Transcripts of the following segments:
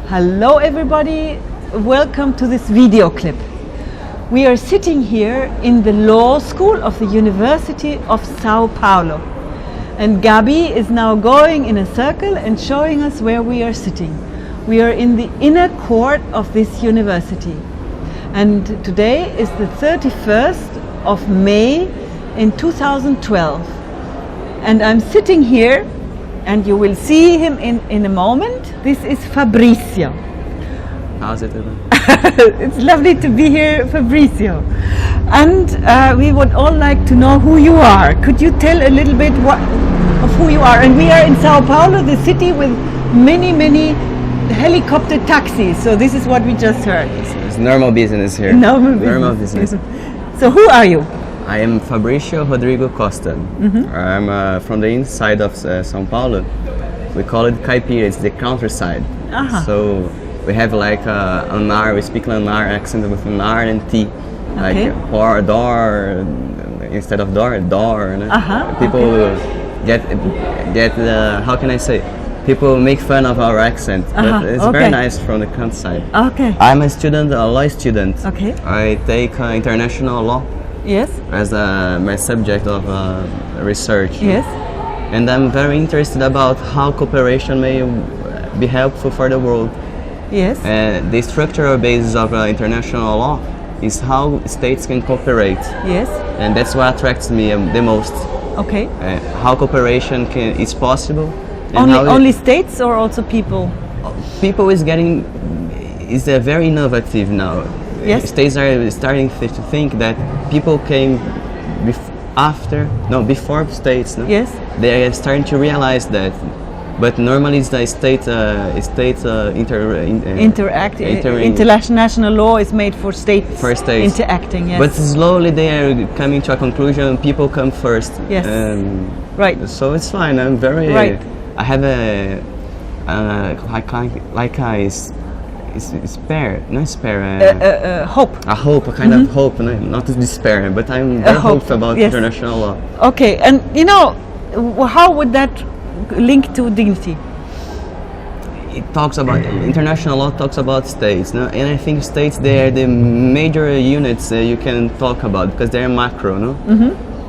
Hello everybody, welcome to this video clip. We are sitting here in the law school of the University of São Paulo. And Gabi is now going in a circle and showing us where we are sitting. We are in the inner court of this university. And today is the 31st of May in 2012. And I'm sitting here, and you will see him in a moment. This is Fabricio. How's it doing? It's lovely to be here, Fabricio. And we would all like to know who you are. Could you tell a little bit of who you are? And we are in São Paulo, the city with many helicopter taxis. So this is what we just heard. It's normal business here. Normal business. So who are you? I am Fabricio Rodrigo Costa. I'm from the inside of São Paulo. We call it Caipira, it's the countryside. So we have like an R, we speak an R accent with an R and T. Like pour, door, instead of door. People get how can I say? People make fun of our accent, but it's very nice from the countryside. I'm a student, a law student. I take international law. Yes. As my subject of research. Yes. And I'm very interested about how cooperation may be helpful for the world. Yes. The structural basis of international law is how states can cooperate. Yes. And that's what attracts me the most. How cooperation is possible. Only states or also people? People is very innovative now. Yes. States are starting to think that people came before states. No? Yes. They are starting to realize that, but normally it's the international law is made for states. For states. Interacting. Yes. But slowly they are coming to a conclusion. People come first. Yes. Right. So it's fine. I'm very. Right. I have a hope. A hope, a kind of hope, not despair, but I'm very hopeful about international law. Okay, and how would that link to dignity? It talks about, international law talks about states, no? And I think states, they are the major units you can talk about because they're macro, no?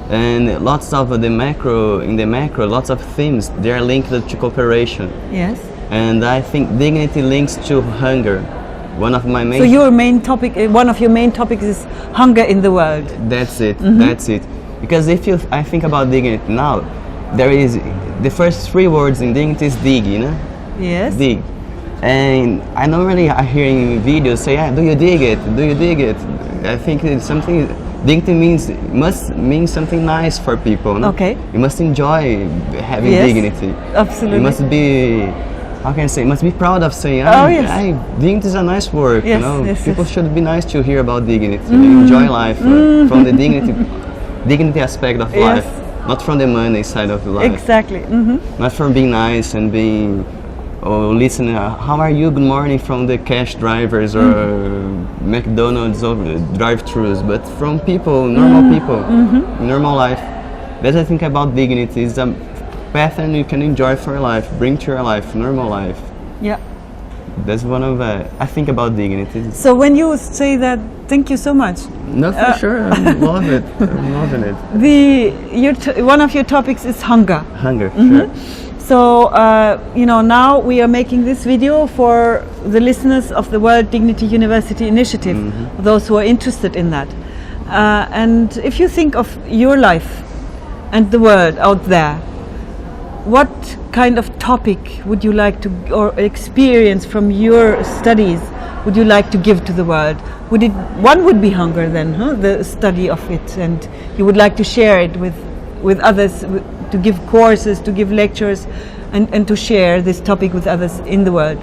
And lots of the macro, lots of themes, they are linked to cooperation. Yes. And I think dignity links to hunger. One of my main. So your main topic, one of your main topics is hunger in the world. That's it. That's it. Because I think about dignity now, there is the first three words in dignity is dig, Yes. Dig. And I normally are hearing videos say, do you dig it? Do you dig it? I think it's something. Dignity must mean something nice for people. No? You must enjoy having dignity. Absolutely. You must be. How can I say? Must be proud of saying, dignity is a nice word. Yes, People should be nice to hear about dignity. Enjoy life from the dignity aspect of life, not from the money side of life. Exactly. Not from being nice and being, listen, how are you? Good morning from the cash drivers or McDonald's or drive-thrus, but from people, normal people, normal life. That's what I think about dignity. It's a pattern you can enjoy for your life, bring to your life, normal life. Yeah. That's one of I think about dignity. So when you say that, thank you so much. No, for sure, I love it. I'm loving it. One of your topics is hunger. Hunger, sure. So now we are making this video for the listeners of the World Dignity University Initiative, those who are interested in that. And if you think of your life and the world out there, what kind of topic would you like to, or experience from your studies, would you like to give to the world? One would be hunger then, the study of it, and you would like to share it with others, to give courses, to give lectures, and to share this topic with others in the world,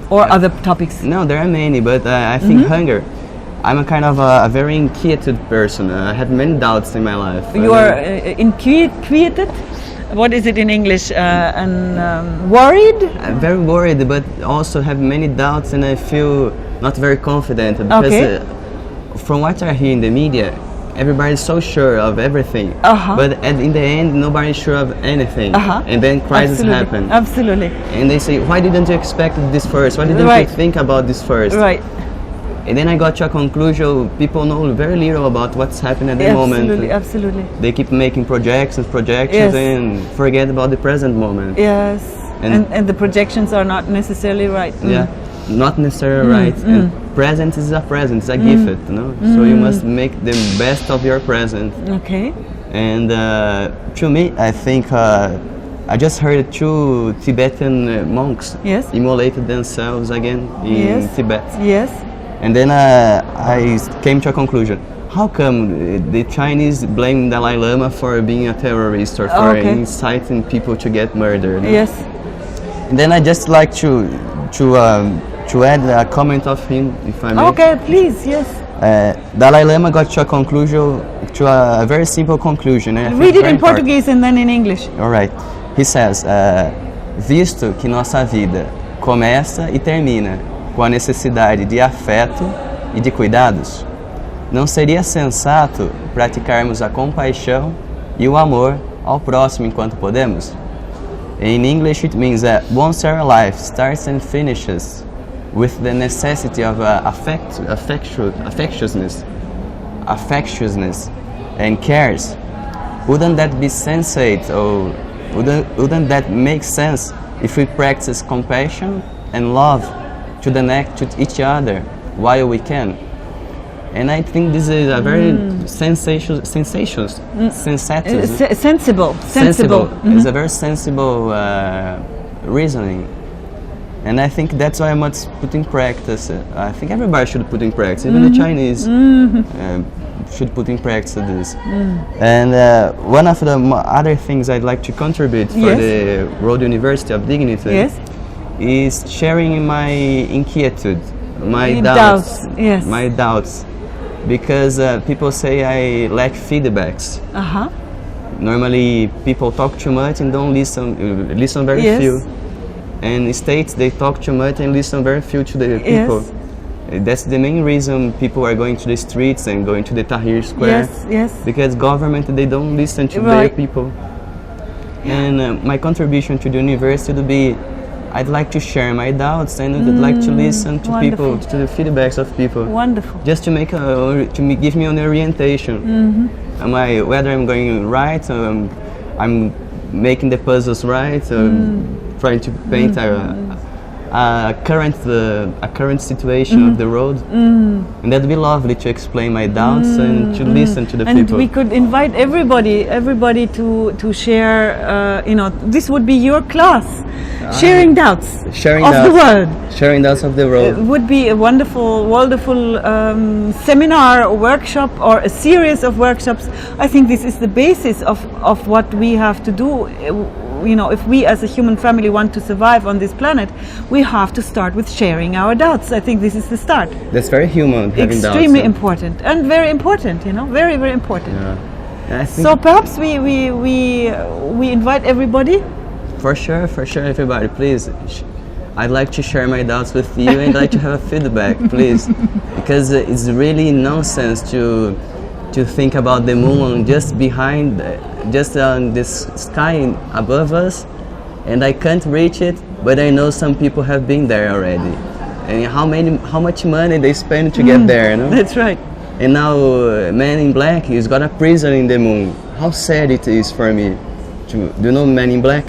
or other topics? No, there are many, but I think hunger. I'm a kind of a very inquieted person. I had many doubts in my life. You are inquieted? What is it in English? Worried? I'm very worried, but also have many doubts, and I feel not very confident because from what I hear in the media, everybody's so sure of everything, but in the end, nobody's sure of anything, and then crisis happen. Absolutely. And they say, why didn't you expect this first? Why didn't you think about this first? Right. And then I got to a conclusion, people know very little about what's happening at the moment. Absolutely. They keep making projections, and forget about the present moment. Yes. And the projections are not necessarily right. Yeah, not necessarily right. And present is a present, it's a gift, you know? So you must make the best of your present. Okay. And to me, I think I just heard 2 Tibetan monks immolated themselves again in Tibet. Yes. And then I came to a conclusion. How come the Chinese blame Dalai Lama for being a terrorist or for inciting people to get murdered? Yes. And then I just like to add a comment of him, if I may. Okay, please, yes. Dalai Lama got to a conclusion, to a very simple conclusion. Read it in Portuguese and then in English. All right. He says, visto que nossa vida começa e termina com a necessidade de afeto e de cuidados, não seria sensato praticarmos a compaixão e o amor ao próximo enquanto podemos? In English it means that once our life starts and finishes with the necessity of affectiousness and cares, wouldn't that be sensate, or wouldn't that make sense if we practice compassion and love to each other while we can? And I think this is a very sensible. It's a very sensible reasoning, and I think that's why I must put in practice. I think everybody should put in practice, even the Chinese should put in practice this. And one of the other things I'd like to contribute for the World University of Dignity is sharing my inquietude, my doubts, my doubts. Because people say I lack feedbacks. Normally people talk too much and don't listen very few. And states, they talk too much and listen very few to the people. That's the main reason people are going to the streets and going to the Tahrir Square. Because government, they don't listen to their people. And my contribution to the university would be, I'd like to share my doubts and I'd like to listen to people, to the feedbacks of people. Wonderful. Just to give me an orientation. Whether I'm going right, or I'm making the puzzles right, or trying to paint a current situation of the road. And that'd be lovely to explain my doubts and to listen to the people. And we could invite everybody to share, this would be your class. Sharing doubts of the world. Sharing doubts of the world. It would be a wonderful seminar or workshop or a series of workshops. I think this is the basis of what we have to do. If we as a human family want to survive on this planet, we have to start with sharing our doubts. I think this is the start. That's very human, having doubts. Extremely important and very important, very, very important. Yeah. So perhaps we invite everybody. For sure, everybody, please. I'd like to share my doubts with you and I'd like to have a feedback, please. Because it's really nonsense to think about the moon just on this sky above us, and I can't reach it, but I know some people have been there already. And how much money they spend to get there, That's right. And now Man in Black has got a prison in the moon. How sad it is for me. Do you know Man in Black?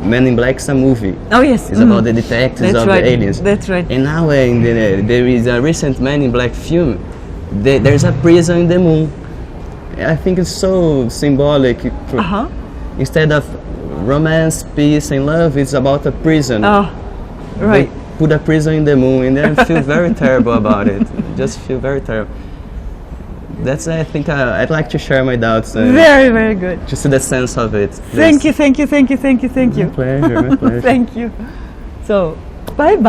Man in Black is a movie. Oh yes. It's about the detectives of the aliens. That's right. And now there is a recent Man in Black film. There's a prison in the moon. I think it's so symbolic. Instead of romance, peace and love, it's about a prison. Oh, right. They put a prison in the moon and then I feel very terrible about it. Just feel very terrible. That's, I think, I'd like to share my doubts. Very, very good. To see the sense of it. Thank you. My pleasure. Thank you. So, bye-bye.